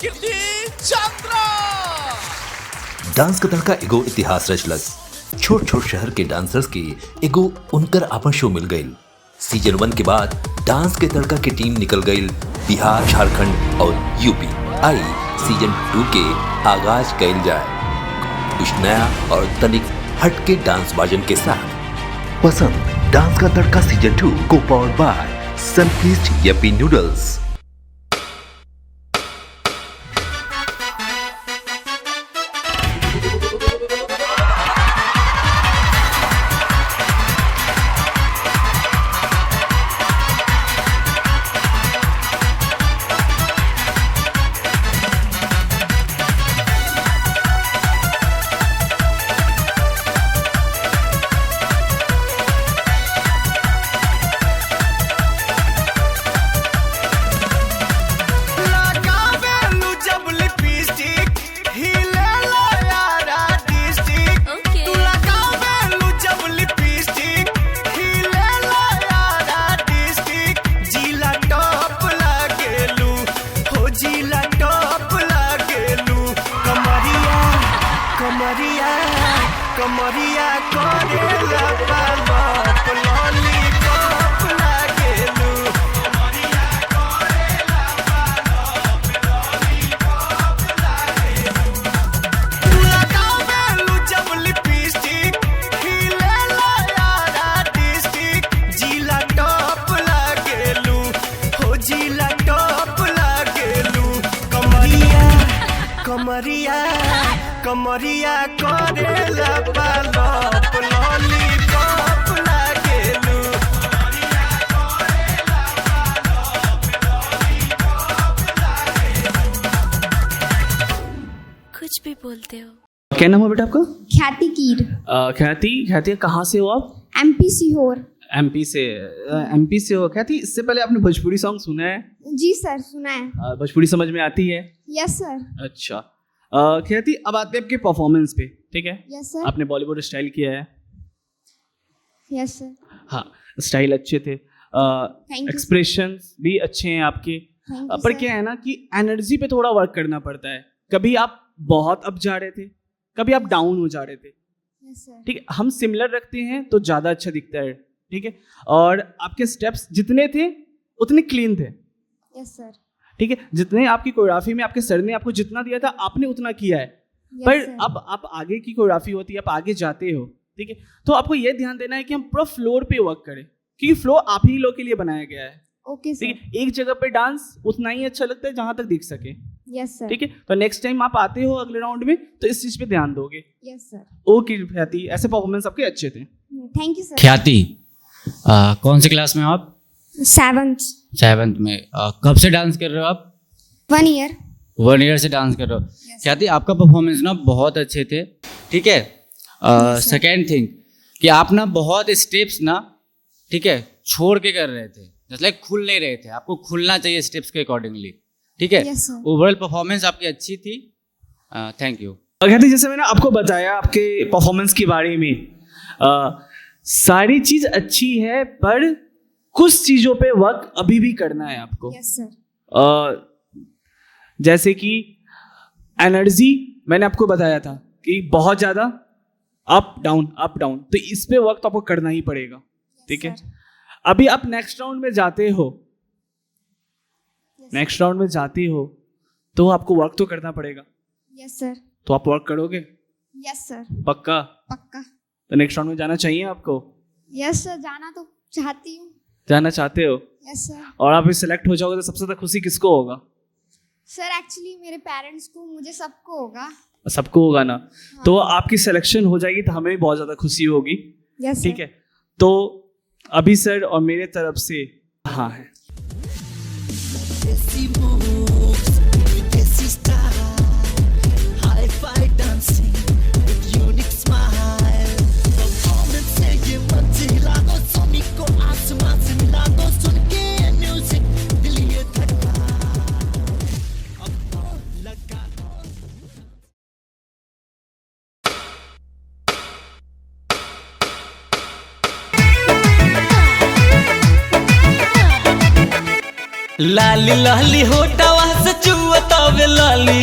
कीर्ति Chandra. Dance का तड़का एगो इतिहास रचलक। छोट छोट शहर के डांसर्स के एगो उनकर आपन शो मिल गई। सीजन 1 के बाद डांस के तड़का की टीम निकल गई बिहार, झारखंड और यूपी। आई सीजन 2 के आगाज कैल जाए कुछ नया और तनिक हटके डांस बाजन के साथ। पसंद डांस का तड़का सीजन 2 को powered by Sunfeast Yippee noodles. कमरिया करेला पालप लॉलीपॉप लागेलू। कमरिया करेला पालप लॉलीपॉप लागेलू। तू लगावेलू जब लिपस्टिक खिलेला यारा डिस्ट्रिक्ट। जिला टॉप लागेलू हो जिला टॉप लागेलू। कमरिया कमरिया करेला पालप लॉलीपॉप लागेलू। कमरिया करेला पालप लॉलीपॉप लागेलू। कुछ भी बोलते हो। क्या नाम है बेटा आपका? ख्याति कीर। ख्याति कहाँ से हो आप? एमपी सीहोर। एमपी से हो ख्याति। इससे पहले आपने भोजपुरी सॉन्ग सुना है? जी सर, सुना है। भोजपुरी समझ में आती है? यस सर। अच्छा ख्याति, अब आते हैं आपके परफॉर्मेंस पे, ठीक है? यस सर। आपने बॉलीवुड स्टाइल किया है। यस सर। हाँ, स्टाइल अच्छे थे, थैंक यू। एक्सप्रेशंस भी अच्छे हैं आपके। थैंक यू पर सर। क्या है ना कि एनर्जी पे थोड़ा वर्क करना पड़ता है। कभी आप बहुत अप जा रहे थे, कभी आप डाउन हो जा रहे थे, यस सर। ठीक है? हम सिमिलर रखते हैं तो ज़्यादा अच्छा दिखता है, ठीक है? और आपके स्टेप्स जितने थे उतने क्लीन थे, यस सर। ठीक है? जितने आपकी कोरियोग्राफी में आपके सर ने आपको जितना दिया था आपने उतना किया है। पर अब आप आगे की कोरियोग्राफी होती है, आप आगे जाते हो, ठीक है? तो आपको ये ध्यान देना है कि हम पूरा फ्लोर पे वर्क करें, क्योंकि फ्लो आप ही लोग के लिए बनाया गया है, ओके सर। ठीक है? एक जगह पे डांस उतना ही अच्छा लगता है जहां तक दिख सके, यस सर। ठीक है? तो नेक्स्ट टाइम आप आते हो अगले राउंड में तो इस चीज पे ध्यान दोगे। Yes sir. ओके ख्याति, ऐसे परफॉर्मेंस आपके अच्छे थे। थैंक यू सर। ख्याति, कौन सी क्लास में हो आप? 7th में। कब से डांस कर रहे हो आप? 1 ईयर। 1 ईयर से डांस कर रहे हो। ख्याति, आपका परफॉर्मेंस ना बहुत अच्छे थे, ठीक है? सेकेंड थिंग कि आप ना बहुत स्टेप्स ना, ठीक है, छोड़ के कर रहे थे, जैसे लाइक खुल नहीं रहे थे। आपको खुलना चाहिए स्टेप्स के अकॉर्डिंगली, ठीक है? Yes, sir. ओवरऑल परफॉर्मेंस आपकी अच्छी थी। Thank you. ख्याति, जैसे मैंने आपको बताया आपके परफॉर्मेंस के बारे में, सारी चीज अच्छी है पर कुछ चीजों पे वर्क अभी भी करना है आपको। यस सर। जैसे कि एनर्जी मैंने आपको बताया था कि बहुत ज़्यादा अप डाउन, तो इस पे वर्क तो आपको करना ही पड़ेगा, ठीक है? अभी आप नेक्स्ट राउंड में जाते हो, तो आपको वर्क तो करना पड़ेगा। यस सर। तो आप वर्क करोगे? यस सर। पक्का? पक्का। तो नेक्स्ट राउंड में जाना चाहिए आपको? यस सर, जाना तो चाहती हूँ। जाना चाहते हो? यस सर। और आप सिलेक्ट हो जाओगे तो सबसे ज़्यादा खुशी किसको होगा? सर एक्चुअली मेरे पेरेंट्स को, मुझे सबको होगा। सबको होगा ना? हाँ। तो आपकी सिलेक्शन हो जाएगी तो हमें भी बहुत ज़्यादा खुशी होगी, यस ठीक है? तो अभी सर और मेरे तरफ से हाँ है। लाली लाली होटवा से चुअतावे लाली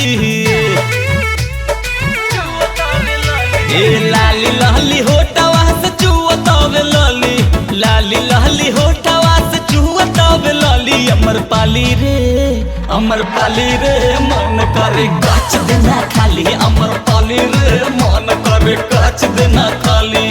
ए लाली लाली होटवा से चुअतावे लाली लाली लाली होटवा से चुअतावे लाली अमर पाली रे मन करे गाछ देना खाली अमर पाली रे मन करे गाछ देना खाली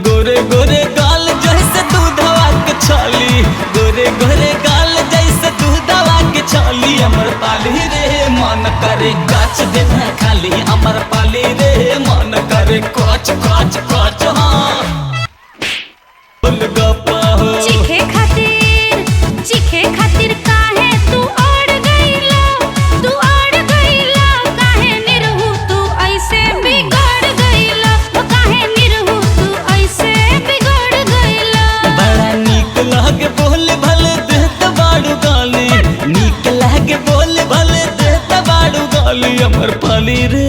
गोरे गोरे गाल जैसे दूधवा के छाली गोरे गोरे गाल जैसे दूधवा के छाली अमर पाली रे मन करे गाछ देना खाली अमर पाली रे मन करे काच काच काच हाँ गोलगप्पा हो चीखे खातिर काहे तू अड़ गईला काहे निरहु तू ऐसे बिगड़ गईला काहे निरहु तू ऐसे बिगड़ गईला बड़ा नीक लागे बोले भले देत बाड़ू गाली नीक लागे बोले भले देत बाड़ू गाली अमर पाली रे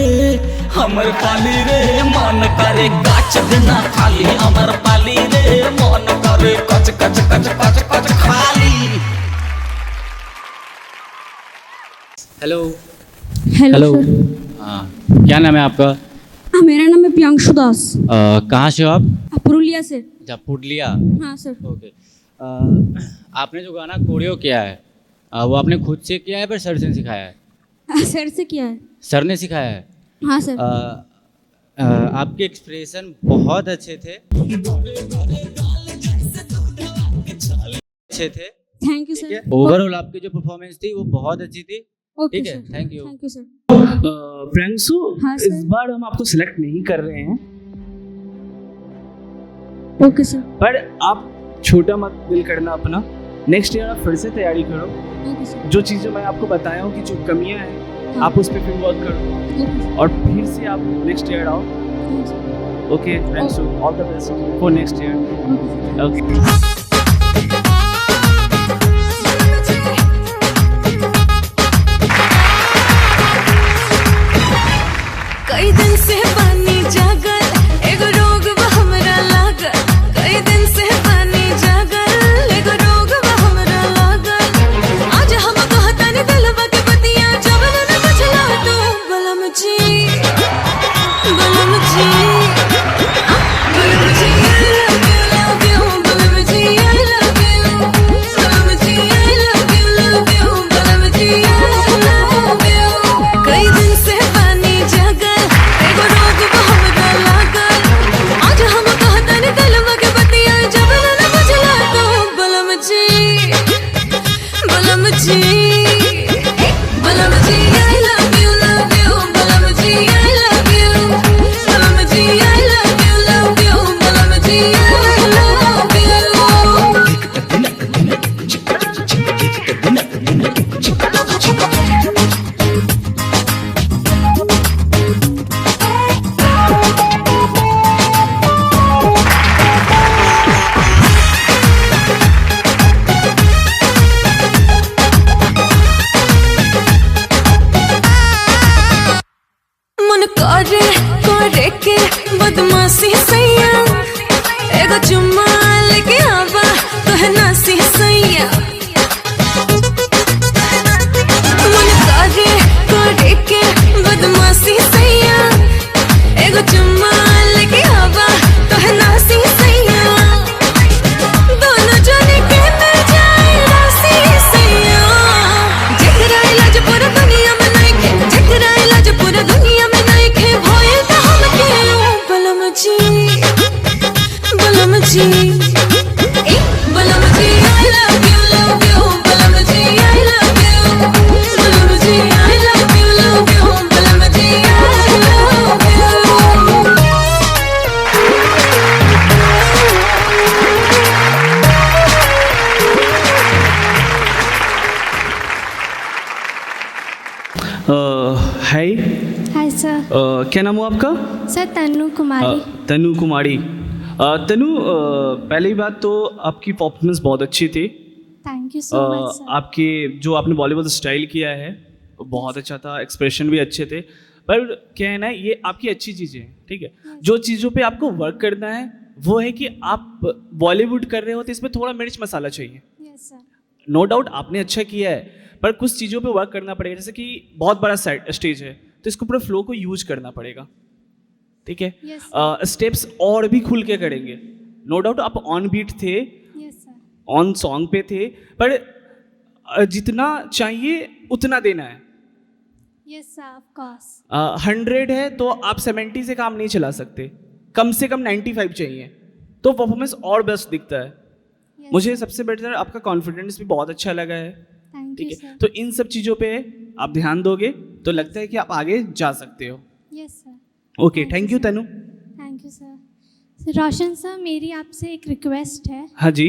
मन करे गाछ देना खाली अमर पाली रे मन करे कच कच कच कच कच खाली हेलो हेलो हाँ क्या नाम है आपका? मेरा नाम है प्रियांशु दास। कहाँ से हो आप? पुरुलिया से। अच्छा पुरुलिया। हाँ सर। ओके। आपने जो गाना कोरियो किया है वो आपने खुद से किया है पर सर से सिखाया है? सर से किया है। सर ने सिखाया है? हाँ सर। आपके एक्सप्रेशन बहुत अच्छे थे थैंक यू सर। ओवरऑल आपकी जो परफॉर्मेंस थी वो बहुत अच्छी थी। ओके ठीक है, sir. Thank you. Thank you sir. Priyanshu, हाँ, इस सर। बार हम आपको सिलेक्ट नहीं कर रहे हैं, ओके सर। पर आप छोटा मत दिल करना अपना। नेक्स्ट ईयर आप फिर से तैयारी करो। ओके सर। जो चीज़ें मैं आपको बताया हूँ कि जो कमियाँ हैं हाँ। आप उस पर फिर वर्क करो ओके सर। और फिर से आप नेक्स्ट ईयर आओ। Thank you. Okay Priyanshu, all the best for next year. Okay sir. Okay. कई दिन से पानी जागल एगो रोग बा हमरा लागल कई दिन से पानी जागल एगो रोग बा हमरा लागल आज हम कहतानी दिलवा के बतिया जब न बचला तो बलम जी बलम जी love you बलम जी I love you बलम जी I love you बलम जी I love you कई दिन से पानी जागल एगो रोग बा हमरा लागल आज हम कहतानी दिलवा के बतिया जब न बचला तो बलम जी बलम जी I love you बलम जी I love you बलम जी I love you बलम जी I love you मन करे के बदमाशी सैया एगो चुम्मा लेके आवा तोहे नासी सैया मन करे के बदमाशी सैया एगो चुम्मा लेके आवा तोहे नासी सैया दोनों जने के मिल जाए रासी सैया जेकरा इलाज पूरा दुनिया में नइखे जेकरा इलाज पूरा दुनिया में नइखे भइल त हम के बलम जी बलम जी बलम जी I love you बलम जी I love you बलम जी I love you बलम जी I love you hi, hi sir. क्या नाम हुआ आपका? सर तन्नू कुमारी। तनु कुमारी। तनु, पहली बात तो आपकी परफॉर्मेंस बहुत अच्छी थी। थैंक यू सो मच सर। आपके जो आपने बॉलीवुड स्टाइल किया है वो बहुत अच्छा था, एक्सप्रेशन भी अच्छे थे। पर क्या है ना, ये आपकी अच्छी चीज़ें हैं, ठीक है। जो चीज़ों पे आपको वर्क करना है वो है कि आप बॉलीवुड कर रहे हो तो इसमें थोड़ा मिर्च मसाला चाहिए, यस सर। नो डाउट आपने अच्छा किया है, पर कुछ चीज़ों पे वर्क करना पड़ेगा। जैसे कि बहुत बड़ा स्टेज है तो इसको पूरे फ्लो को यूज करना पड़ेगा, ठीक है। Yes, स्टेप्स और भी खुल के करेंगे। नो डाउट आप ऑन बीट थे, यस सर, ऑन सॉन्ग पे थे, पर जितना चाहिए उतना देना है। Yes sir, of course. 100 है तो आप 70 से काम नहीं चला सकते, कम से कम 95 चाहिए, तो परफॉर्मेंस और बेस्ट दिखता है। मुझे सबसे बेटर आपका कॉन्फिडेंस भी बहुत अच्छा लगा है, थैंक ठीक यू है। सर। तो इन सब चीज़ों पे आप ध्यान दोगे तो लगता है कि आप आगे जा सकते हो। Yes sir, okay, thank you Tanu. Thank you sir. Roshan sir, मेरी आपसे एक रिक्वेस्ट है हाँ जी।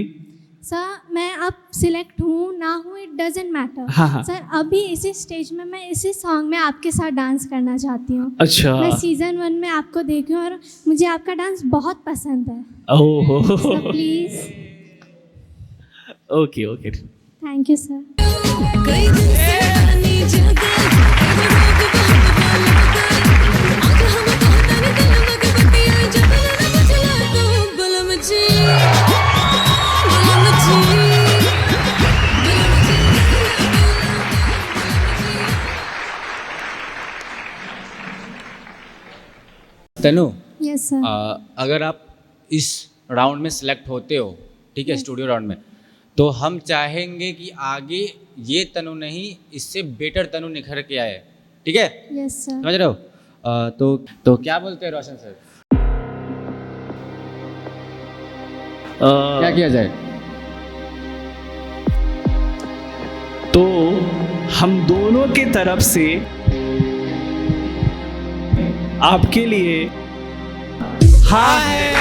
सर। मैं अब सिलेक्ट हूँ ना हूँ, इट डजेंट मैटर। हाँ, हाँ। सर, अभी इसी स्टेज में मैं इसी सॉन्ग में आपके साथ डांस करना चाहती हूँ। अच्छा। मैं सीजन 1 में आपको देखी हूँ और मुझे आपका डांस बहुत पसंद है। ओहो, sir please, okay okay. Thank you sir. कई दिन से रानी जागा, रोग बहुत बाल बगा। आज हम कहता नहीं दिल मग बतिया, जब ना बचला तो बलम जी, बलम जी, बलम जी। तनु, यस सर। अगर आप इस राउंड में सिलेक्ट होते हो, ठीक है, स्टूडियो राउंड में, तो हम चाहेंगे कि आगे ये तनु नहीं, इससे बेटर तनु निखर के आए, ठीक है, यस सर। समझ रहे हो? तो क्या बोलते हैं रोशन सर, क्या किया जाए? तो हम दोनों के तरफ से आपके लिए हाँ है।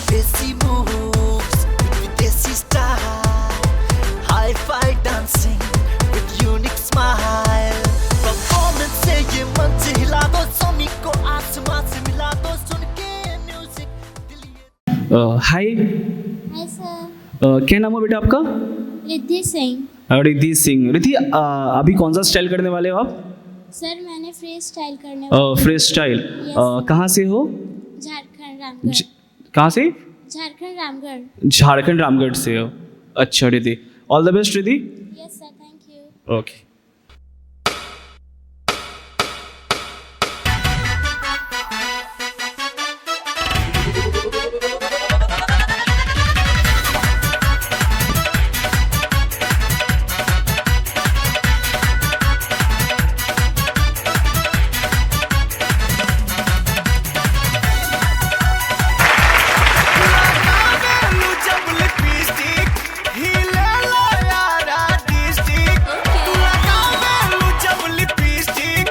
Desi moves with Desi style, hi-fi dancing with unique smile. Performance से ये मन से हिला दो, सोनी को आसमान से मिला दो, सुन के म्यूजिक दिल ये। हाय, हाय सर। क्या नाम है बेटा आपका? रिद्धि सिंह। रिद्धि सिंह। रिद्धि, अभी कौन सा स्टाइल करने वाले हो आप? सर, मैंने फ्री स्टाइल करने फ्री स्टाइल। Yes. कहाँ से हो? झारखंड रामगढ़। कहाँ से? झारखंड रामगढ़। झारखंड रामगढ़ से हो। अच्छा Riddhi, all the best Riddhi. Yes sir, thank you. Okay. लगावेलू जब लिपस्टिक, हिले लो यारा डिस्ट्रिक्ट। तू लगावेलू जब लिपस्टिक,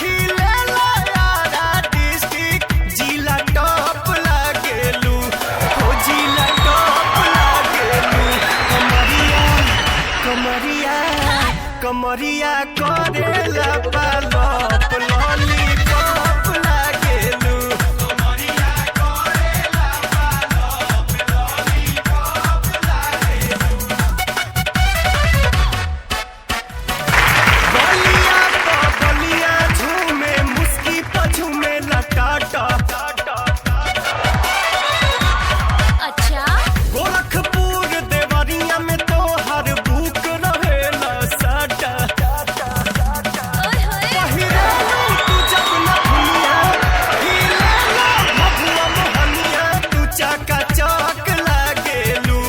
हिले लो यारा डिस्ट्रिक्ट। जिला टॉप लागेलू, हो जिला टॉप लागेलू। कमरिया कमरिया करेला पालप, लॉलीपॉप लागेलू। कमरिया करेला पालप, लॉलीपॉप लागेलू। बलिया प बलिया झूमे, मुस्की प झूमे लटाटा। अच्छा, गोरखपुर देवरिया में तो हर बुक रहेला साटा। ओए होए। पहिरेलू तू जब नथुनिया, हिलेला भभुआ मोहनिया। तू चाका चौक लागेलू,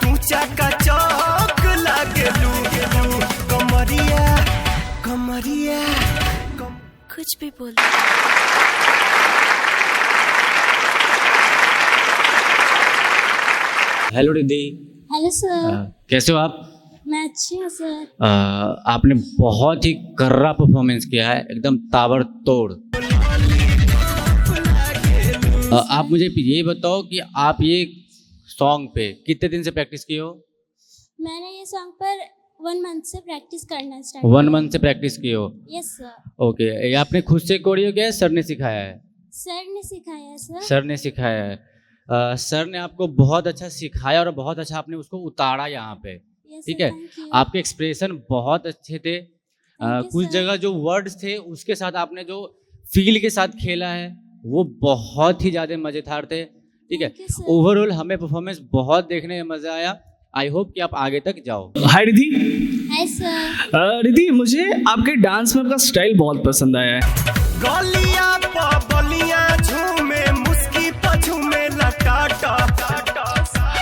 तू चाका चौक लागेलू। कमरिया कमरिया कुछ भी बोल। हेलो रिद्धि, हेलो सर। कैसे हो आप? मैं अच्छी हूँ सर। आपने बहुत ही कर्रा परफॉर्मेंस किया है, एकदम ताबड़तोड़। आप मुझे ये बताओ कि आप ये सॉन्ग पे कितने दिन से प्रैक्टिस की हो? मैंने ये सॉन्ग पर 1 मंथ से प्रैक्टिस करना स्टार्ट 1 मंथ से प्रैक्टिस की हो? Yes sir. ओके, ये आपने खुद से कोरियो किया है, सर ने सिखाया है? सर ने सिखाया है सर। सर ने सिखाया है। सर ने आपको बहुत अच्छा सिखाया और बहुत अच्छा आपने उसको उतारा यहाँ पे, Yes, ठीक sir, है। thank you. आपके एक्सप्रेशन बहुत अच्छे थे। you, कुछ sir. जगह जो वर्ड्स थे उसके साथ आपने जो फील के साथ खेला है, वो बहुत ही ज़्यादा मज़ेदार थे, ठीक है। Thank you, sir. ओवरऑल हमें परफॉर्मेंस बहुत देखने में मज़ा आया। आई होप कि आप आगे तक जाओ। हाय रिधि। Hi sir. रिधि, मुझे आपके डांस में आपका स्टाइल बहुत पसंद आया है। गलिया बलिया झूमे मुस्की पझूमे लटाटा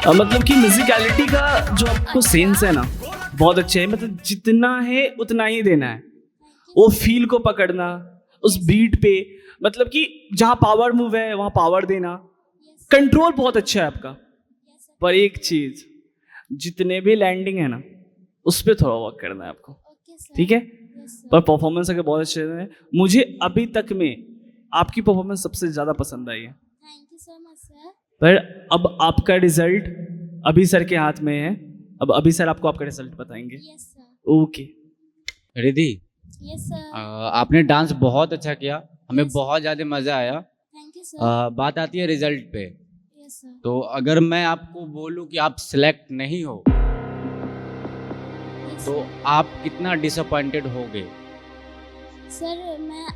मतलब कि म्यूजिकलिटी का जो आपको सेंस है ना बहुत अच्छा है। मतलब जितना है उतना ही देना है, वो फील को पकड़ना उस बीट पे, मतलब कि जहाँ पावर मूव है वहाँ पावर देना, कंट्रोल बहुत अच्छा है आपका। पर एक चीज, जितने भी लैंडिंग है ना उस पर थोड़ा वर्क करना है आपको, ठीक है। पर परफॉर्मेंस अगर बहुत अच्छे है, मुझे अभी तक में आपकी परफॉर्मेंस सबसे ज़्यादा पसंद आई है। थैंक यू सो मच सर। पर अब आपका रिजल्ट अभी सर के हाथ में है। अब अभी सर आपको आपका रिजल्ट बताएंगे। Yes sir. ओके। रिधि, यस सर। आपने डांस बहुत अच्छा किया, हमें बहुत ज़्यादा मज़ा आया। थैंक यू सर। बात आती है रिजल्ट पे, यस सर। तो अगर मैं आपको बोलूं कि आप सिलेक्ट नहीं हो तो आप कितना डिसअपॉइंटेड होगे? सर मैं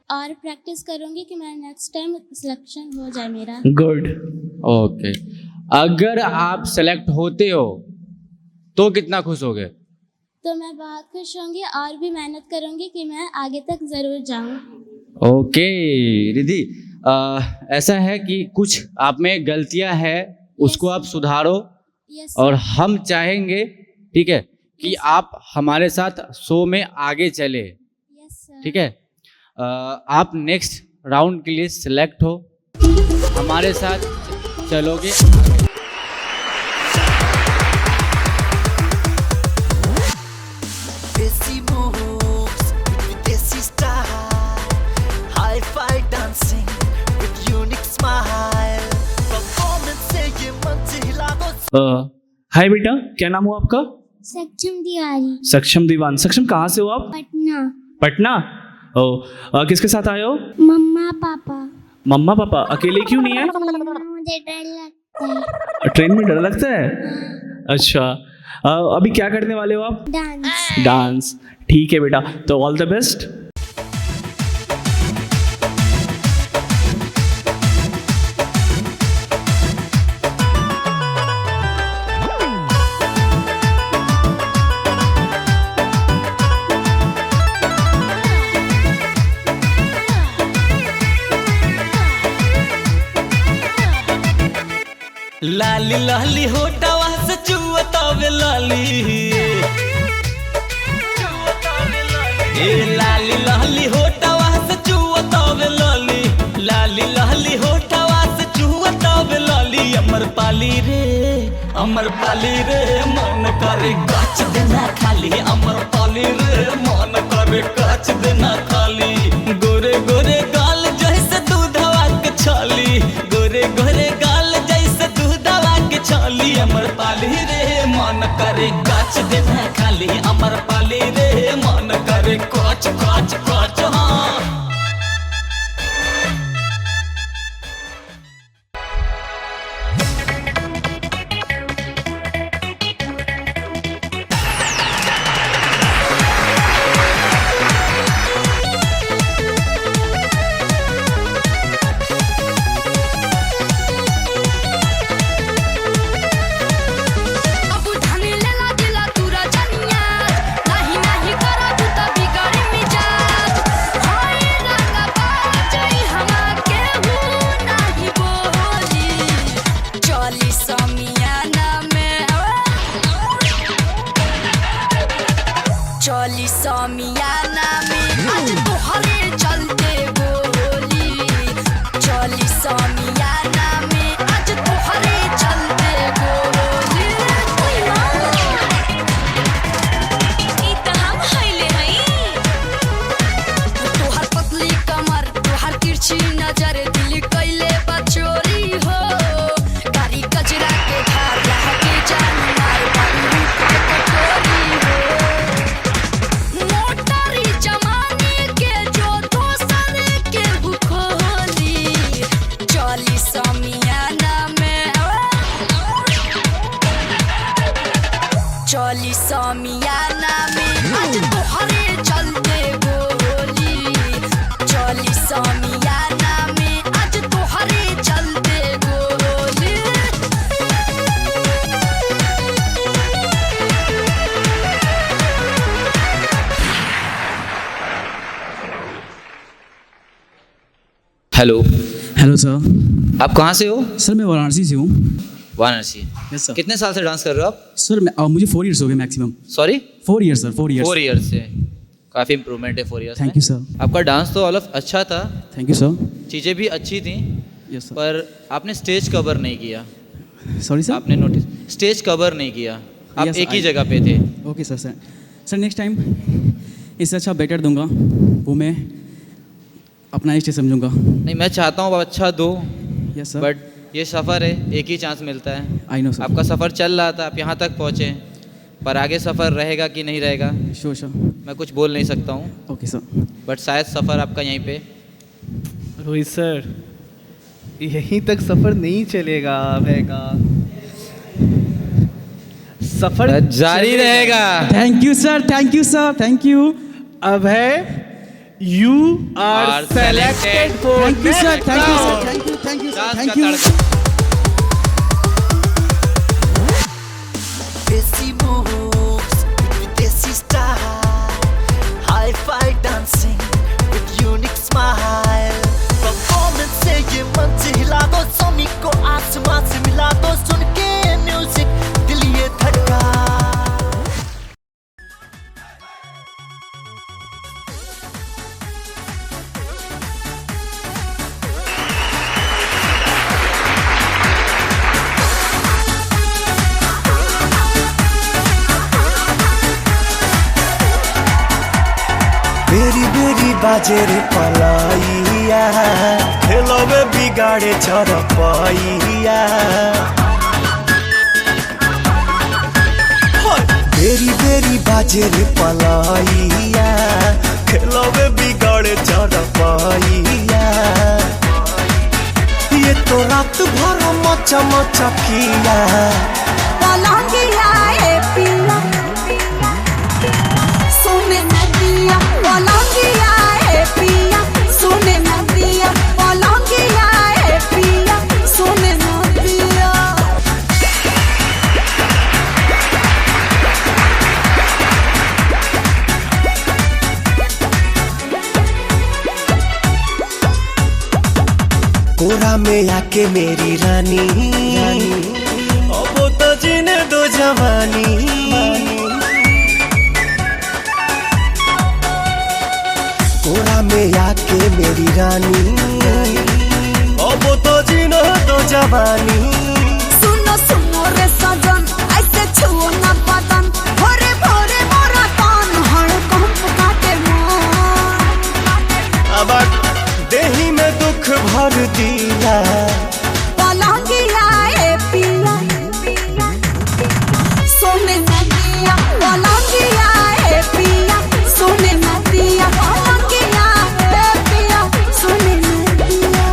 और प्रैक्टिस करूंगी कि मैं नेक्स्ट टाइम सिलेक्शन हो जाए मेरा। गुड। ओके, अगर आप सेलेक्ट होते हो तो कितना खुश होगे? तो मैं बहुत खुश होंगी और भी मेहनत करूंगी कि मैं आगे तक ज़रूर जाऊं। ओके रिधि, ऐसा है कि कुछ आप में गलतियां हैं, उसको आप सुधारो। यस और हम चाहेंगे, ठीक है, कि आप हमारे साथ शो में आगे चले, यस सर। ठीक है। आप नेक्स्ट राउंड के लिए सिलेक्ट हो, हमारे साथ चलोगे। Desi moves with desi style, hi-fi dancing with unique smile. Performance से ये मन से हिला दो। हाय बेटा, क्या नाम हुआ आपका? सक्षम तिवारी। सक्षम दीवान। सक्षम, कहाँ से हो आप? पटना। पटना। ओ, किसके साथ आए हो? मम्मा पापा। मम्मा पापा। अकेले क्यों नहीं है? मुझे डर लगता है। ट्रेन में डर लगता है? अच्छा। अभी क्या करने वाले हो आप? डांस। डांस। ठीक है बेटा, तो ऑल द बेस्ट। लाली लाली होटवा से चुअतावे लाली, ए लाली लाली होटवा से चुअतावे लाली, लाली लाली होटवा से चुअतावे लाली। अमर पाली रे मन करे काच देना खाली, अमर पाली रे मन करे काच देना खाली। गोरे गोरे गाल जैसे दूधवा के छाली, गोरे गोरे गाल जैसे दूधवा के छाली। अमर पाली रे मन करे काच देना खाली, अमर पाली रे मन करे काच काच काच। हाँ चली समियाना में आज तोहरे चलते गोली, चली समियाना में आज तोहरे चलते गोली। ई त हम हइले हई, तोहर पतली कमर तोहर तिरछी नजर दिल कइले बचोरी हो। कारी कचरा के धार लहके जान मार बारी रूप के कटोरी हो। मोटरी जमाने के जो दोसर के बुखोली, चली समियाना में, चली समियाना में आज तोहरे चलते गोली, चली समियाना में हेलो, हेलो सर। आप कहाँ से हो? सर मैं वाराणसी से हूँ। वाराणसी। यस सर। कितने साल से डांस कर रहे हो आप? सर मुझे 4 इयर्स हो गए मैक्सिमम। सॉरी? 4 इयर्स सर, 4 इयर्स। 4 ईयर्स से काफ़ी इम्प्रूवमेंट है 4 ईयर्स। थैंक यू सर। आपका डांस तो ऑल अच्छा था, थैंक यू सर। चीज़ें भी अच्छी थी, यस सर। पर आपने स्टेज कवर नहीं किया। सॉरी सर। आपने नोटिस स्टेज कवर नहीं किया, आप Yes, एक ही I- जगह पे थे। ओके सर। सर नेक्स्ट टाइम इससे अच्छा बेटर दूंगा, वो मैं अपना स्टेज समझूंगा। नहीं, मैं चाहता हूँ आप अच्छा दो, यस सर। बट ये सफ़र है, एक ही चांस मिलता है। आई नो सर। आपका सफ़र चल रहा था, आप यहाँ तक पहुँचे, पर आगे सफ़र रहेगा कि नहीं रहेगा श्योर सर। मैं कुछ बोल नहीं सकता हूँ, ओके सर। बट शायद सफ़र आपका यहीं पे। रोहित सर, यहीं तक सफर नहीं चलेगा, रहेगा सफर जारी चलेगा। रहेगा। Thank you sir, thank you sir, thank you. अब है you are selected for thank you sir, thank you sir, thank you, thank you sir, dance thank का यू। तड़का। Desi moves with desi style, hi-fi dancing with unique smile. Performance से ये मन से हिला दो, सोनी को आसमां से मिला दो, सुन के म्यूजिक दिल ये धड़का। बेरी बेरी बाजे रे पलाइया, खेलवे बिगाड़े चरपाइया। बेरी बेरी बाजे रे पलाइया, खेलवे बिगाड़े चरपाइया। ये तो रात भर मचा मचा किया, पलंगिया ए पिया सोने नदिया, पलंगिया ए पिया सोने नदिया, पलंगिया ए पिया सोने नदिया। कोरा में आके मेरी रानी, अब तो जीने दो जवानी। कोरा में आके मेरी रानी, अब तो जीने दो जवानी। सुनो सुनो रे सजन, ऐसे छुओ ना बदन, भोरे भोरे मोरा तन हड़कंप काटे मन। अब देही में दुख भर दिया, पलंगिया ए पिया सोने नदिया, पलंगिया ए पिया सोने नदिया, पलंगिया ए पिया सोने नदिया,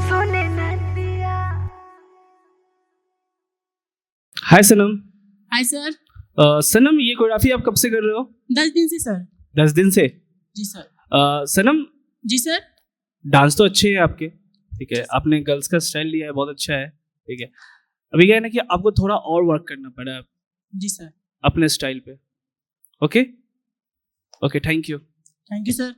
सोने नदिया। हाय सनम। Hi sir. सनम, ये कोरियोग्राफी आप कब से कर रहे हो? 10 दिन से सर। 10 दिन से? जी सर। सनम, जी सर। डांस तो अच्छे हैं आपके, ठीक है, आपने गर्ल्स का स्टाइल लिया है, बहुत अच्छा है, ठीक है। अभी क्या है ना कि आपको थोड़ा और वर्क करना पड़ा है जी सर। अपने स्टाइल पे। Okay okay, thank you. Thank you sir.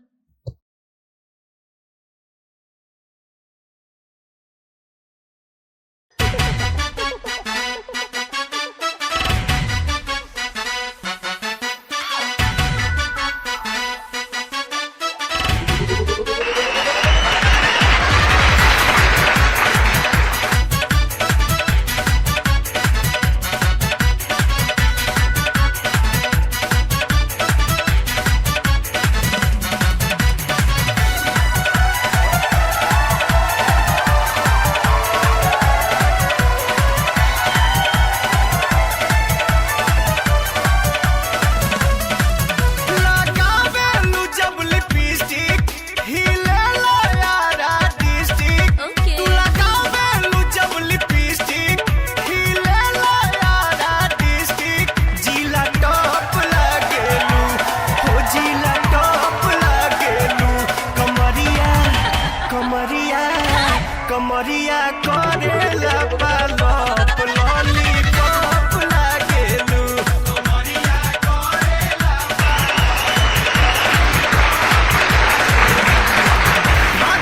कमरिया करेला पालप लॉलीपॉप लागेलू।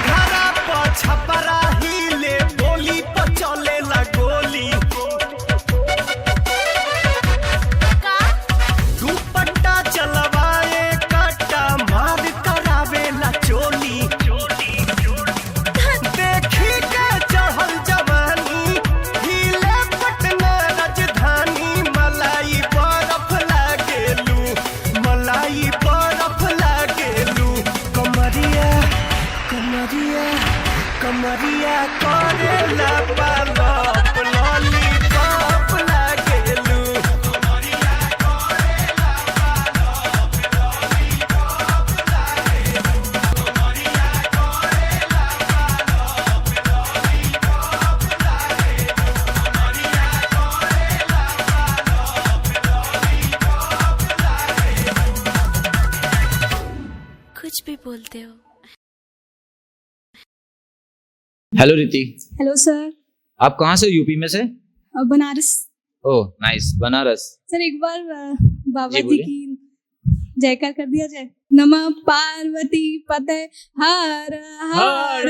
घरा पछा कमरिया करेला पालप लॉलीपॉप लागेलू कुछ भी बोलते हो। हेलो रिति, हेलो सर। आप कहाँ से? यूपी में से? बनारस। Oh nice, Banaras. सर एक बार बाबा जी जी बोलिए। की जयकार कर दिया जाए। नमः पार्वती पते हर हर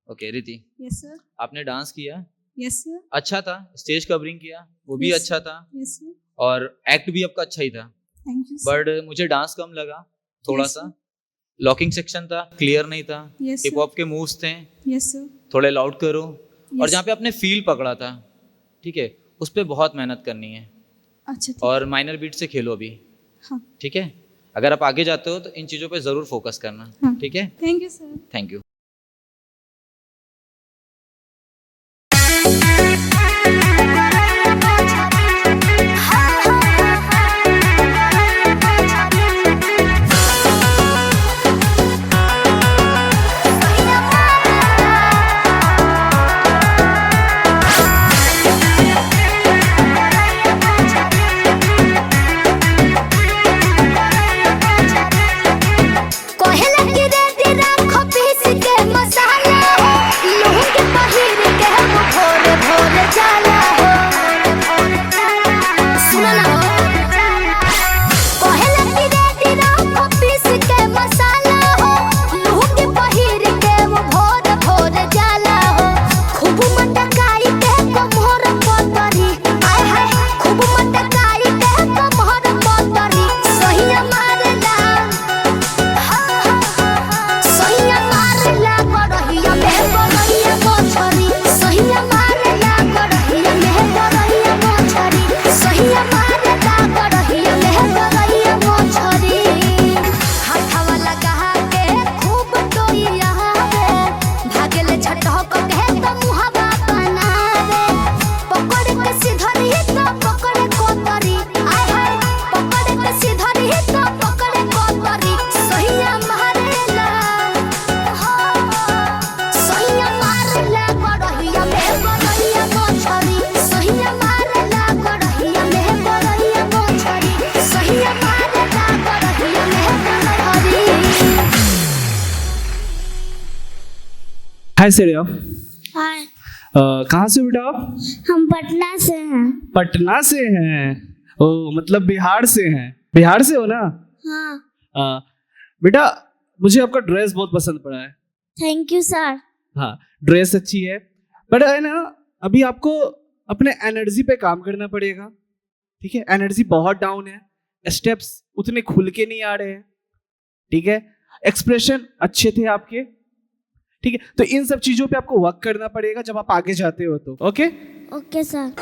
ओके रिति, यस सर। आपने डांस किया, यस सर। अच्छा था। स्टेज कवरिंग किया, वो भी Yes. अच्छा था। यस सर। और एक्ट भी आपका अच्छा ही था। थैंक यू सर। बट मुझे डांस कम लगा थोड़ा Yes, सा। लॉकिंग सेक्शन था, क्लियर नहीं था। यस हिप हॉप के मूव्स थे, यस सर। थोड़े लाउड करो। और Yes. जहाँ पे आपने फील पकड़ा था, ठीक है, उस पर बहुत मेहनत करनी है। अच्छा ठीक। और माइनर बीट से खेलो अभी, हाँ। ठीक है। अगर आप आगे जाते हो तो इन चीज़ों पे ज़रूर फोकस करना, हाँ। ठीक है। Thank you sir. Thank you. कोहला की रेती राखो पीस के मसाला हो, लूह के पहिर के वो भोरे भोरे जाला हो। सुनो ना हो। कोहला की रेती राखो पीस के मसाला हो, लूह के पहिर के वो भोरे भोरे जाला हो। खूब मटकाई के कमर पतरी, आय हाय खूब मटकाई के कमर पतरी, सहिया मारला सहिया मारला गड़हिया में गड़हिया मोछरी, सहिया मारला गड़हिया में गड़हिया मोछरी, सहिया मारला गड़हिया में गड़हिया मोछरी। हाथवा लगा के खूब टोइया रे, भागले झटक के तो मुहवा बनावे। पकड़ के सिधरी तो पकड़ कोतरी, आय हाय पकड़ के सिधरी तो पकड़ कोतरी, सहिया मारला सहिया मारला गड़हिया में गड़हिया मोछरी, सहिया मारला गड़हिया में गड़हिया मोछरी, सहिया मारला गड़हिया में गड़हिया। हाय श्रेया, हाय, कहाँ से बेटा आप? हम पटना से हैं। पटना से हैं। ओ मतलब बिहार से हैं। बिहार से हो ना? हाँ, बेटा मुझे आपका ड्रेस बहुत पसंद पड़ा है। थैंक यू सर। हाँ ड्रेस अच्छी है, बट है ना अभी आपको अपने एनर्जी पे काम करना पड़ेगा, ठीक है। एनर्जी बहुत डाउन है, स्टेप्स उतने खुल के नहीं आ रहे हैं, ठीक है। एक्सप्रेशन अच्छे थे आपके, ठीक है। तो इन सब चीजों पे आपको वर्क करना पड़ेगा जब आप आगे जाते हो तो। Okay okay sir.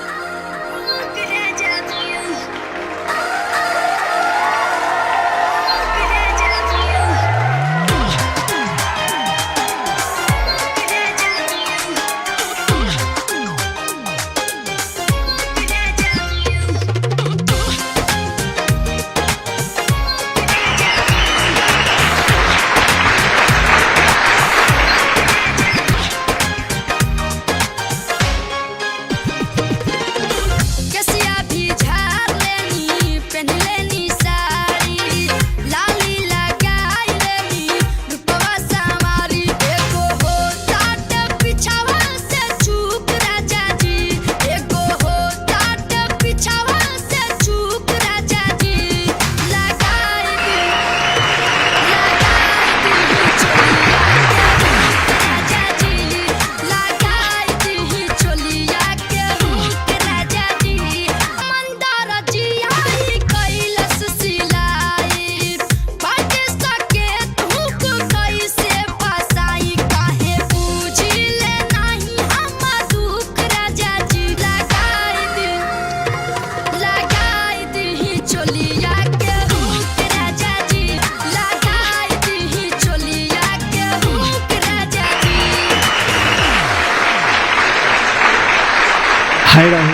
Hi Rahul.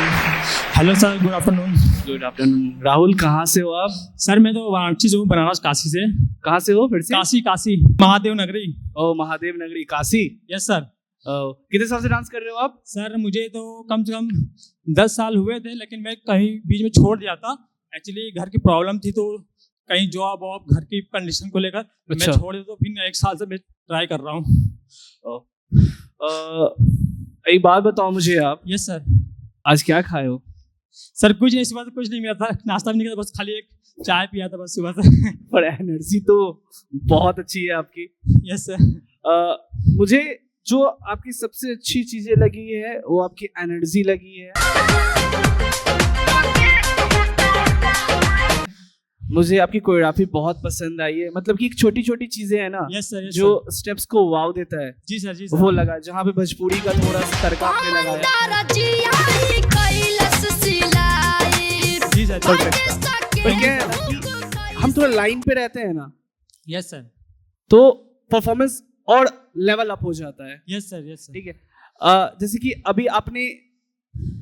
Hello sir, good afternoon. Good afternoon. Rahul कहाँ से हो आप? सर मैं तो वाराणसी से हूँ, बनारस काशी से। कहाँ से हो फिर से? काशी महादेव नगरी। ओ महादेव नगरी काशी। यस सर। कितने साल से डांस कर रहे हो आप? सर मुझे तो कम से कम 10 साल हुए थे, लेकिन मैं कहीं बीच में छोड़ दिया था। एक्चुअली घर की प्रॉब्लम थी, तो कहीं जॉब वॉब घर की कंडीशन को लेकर मैं छोड़ दिया, तो फिर 1 साल से मैं ट्राई कर रहा हूँ। एक बात बताओ मुझे आप। यस सर। आज क्या खाए हो? सर कुछ नहीं, सुबह से कुछ नहीं मिला था, नाश्ता भी नहीं किया, बस खाली एक चाय पिया था बस सुबह से। पर एनर्जी तो बहुत अच्छी है आपकी। यस सर। मुझे जो आपकी सबसे अच्छी चीजें लगी है वो आपकी एनर्जी लगी है। मुझे आपकी कोरियोग्राफी बहुत पसंद आई है, मतलब कि एक छोटी छोटी चीजें हैं ना। यस सर। जो स्टेप्स को वाव देता है। जी सर। वो लगा, जहाँ पे भोजपुरी का थोड़ा सा तड़का आपने लगाया। जी सर। पर क्या है ना कि हम थोड़ा लाइन पे रहते हैं ना। यस सर। तो परफॉर्मेंस और लेवल अप हो जाता है। यस सर। यस सर। ठीक है। जैसे कि अभी आपने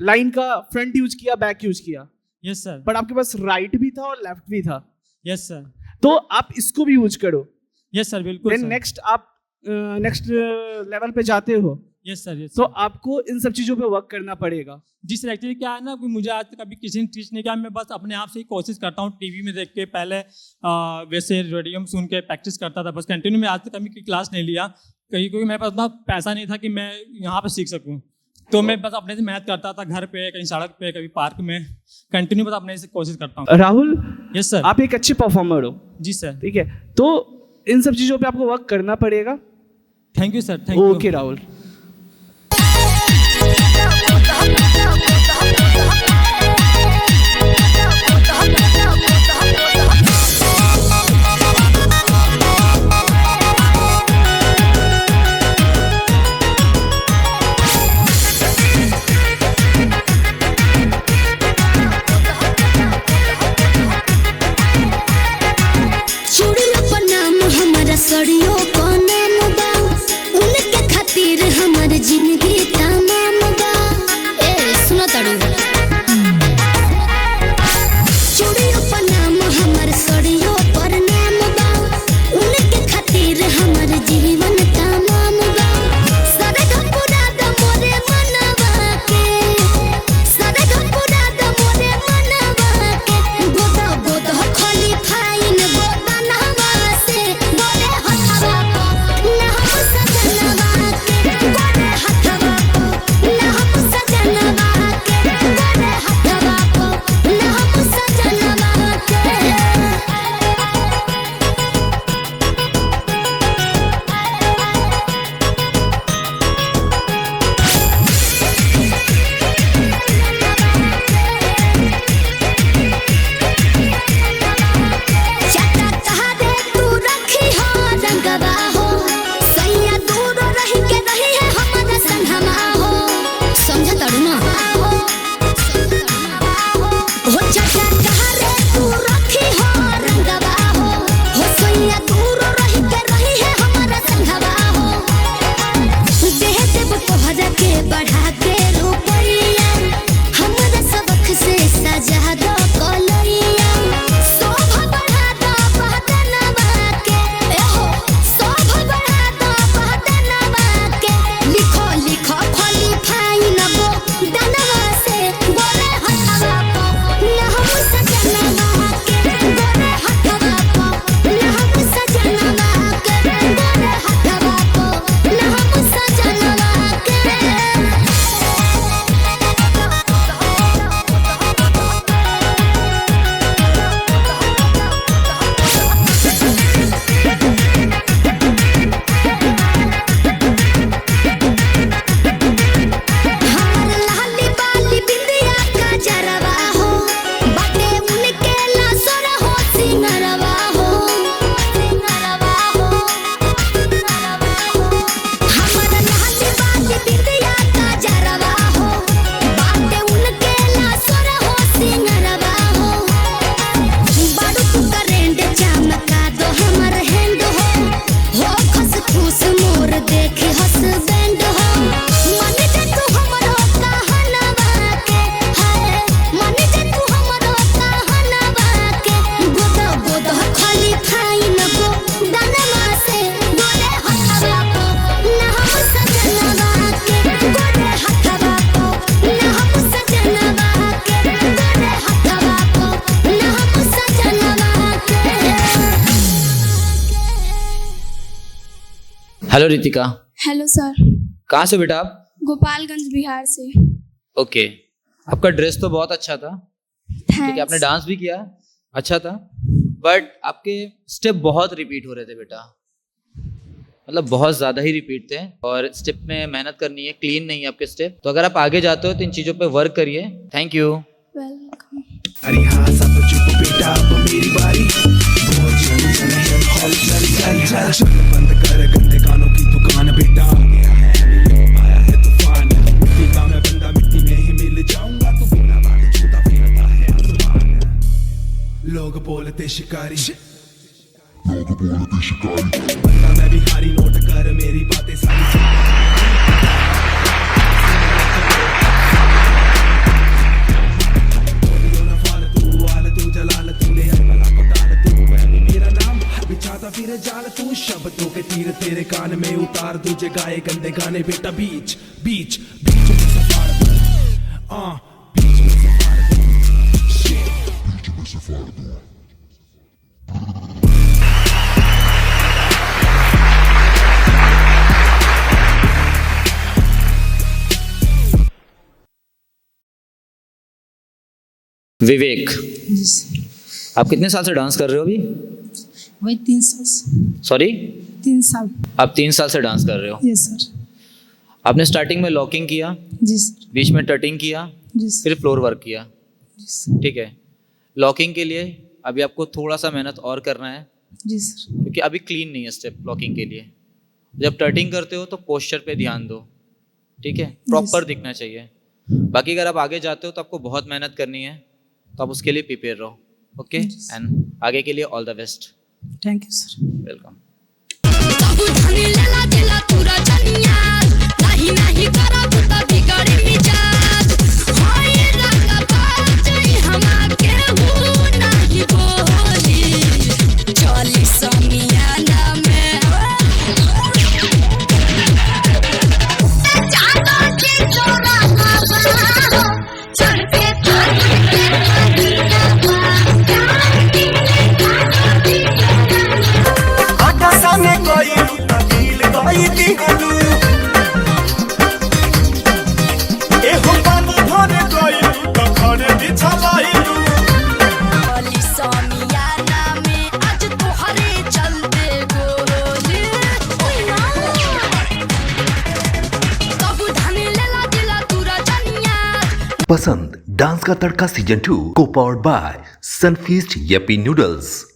लाइन का फ्रंट यूज किया, बैक यूज किया। यस सर। पर आपके पास राइट भी था और लेफ्ट भी था। यस सर। तो आप इसको भी यूज करो। यस सर, बिल्कुल। देन नेक्स्ट आप नेक्स्ट लेवल पे जाते हो। यस सर। तो आपको इन सब चीजों पे वर्क करना पड़ेगा। जी सर। एक्चुअली क्या है ना कि मुझे आज तक कभी किसी ने टीच नहीं किया, मैं बस अपने आप से ही कोशिश करता हूँ। टीवी में देख के पहले वैसे रेडियो में सुन के प्रैक्टिस करता था, बस कंटिन्यू में आज तक कभी क्लास नहीं लिया कहीं, क्योंकि मेरे पास उतना पैसा नहीं था कि मैं यहाँ पे सीख सकूँ। तो मैं बस अपने से मेहनत करता था, घर पे, कहीं सड़क पे, कभी पार्क में, कंटिन्यू बस अपने से कोशिश करता हूँ। राहुल। यस सर। आप एक अच्छे परफॉर्मर हो। जी सर। ठीक है, तो इन सब चीजों पे आपको वर्क करना पड़ेगा। Thank you sir. Thank you. Okay Rahul. सड़ियों को नाम बा, उनके खातिर हमार जिंदगी तमाम बा। ए सुनो तड़ू, चूड़ियों पर नाम हमार, सड़ियों पर नाम बा, उनके खातिर हमार जीवन तमाम बा। सरे घपुरा द मोरे मनवा के, सरे घपुरा द मोरे मनवा के, गोदा गोदा खाली फाइन गोदा नहवा से बोले हवा को ना सजना के। हेलो रितिका, हेलो सर, कहाँ से बेटा आप? गोपालगंज बिहार से। ओके, आपका ड्रेस तो बहुत अच्छा था, ठीक है, आपने डांस भी किया, अच्छा था, बट आपके स्टेप बहुत रिपीट हो रहे थे बेटा, मतलब बहुत ज़्यादा ही रिपीट थे और स्टेप में मेहनत करनी है, क्लीन नहीं है आपके स्टेप। तो अगर आप आगे जाते हो तो इन चीज़ों पे वर्क करिए। Thank you. वेलकम। अरे हाँ सब तो चुप बेटा, अब मेरी बारी। बहुत जल्द चल चल बंद कर गंदे गानों की दुकान बेटा, आया है तूफान, मिट्टी का मैं बंदा, मिट्टी में ही मिल जाऊंगा, तू बिना बात छूता फिरता है आसमान। लोग बोलते शिकारी, बंदा मैं बिहारी, नोट कर मेरी बातें सारी। फिर जाल तू शब्दों के तीर तेरे कान में उतार दूं, जे गाए गंदे गाने बेटा, बीच बीच बीच में सफार दूं, बीच में सफार दूं, बीच में सफार दूं। विवेक, आप कितने साल से डांस कर रहे हो अभी? वही 3 साल। सॉरी? 3 साल। आप 3 साल से डांस कर रहे हो? यस सर। आपने स्टार्टिंग में लॉकिंग किया, जी सर। बीच में टटिंग किया, जी सर। फिर फ्लोर वर्क किया, जी सर। ठीक है। लॉकिंग के लिए अभी आपको थोड़ा सा मेहनत और करना है, जी सर। क्योंकि अभी क्लीन नहीं है स्टेप लॉकिंग के लिए। जब टटिंग करते हो तो पोस्चर पे ध्यान दो, ठीक है, प्रॉपर दिखना चाहिए। बाकी अगर आप आगे जाते हो तो आपको बहुत मेहनत करनी है, तो आप उसके लिए प्रिपेयर रहो, ओके। एंड आगे के लिए all the best. Thank you sir. Welcome. पसंद डांस का तड़का सीजन 2 को powered by Sunfeast Yippee noodles.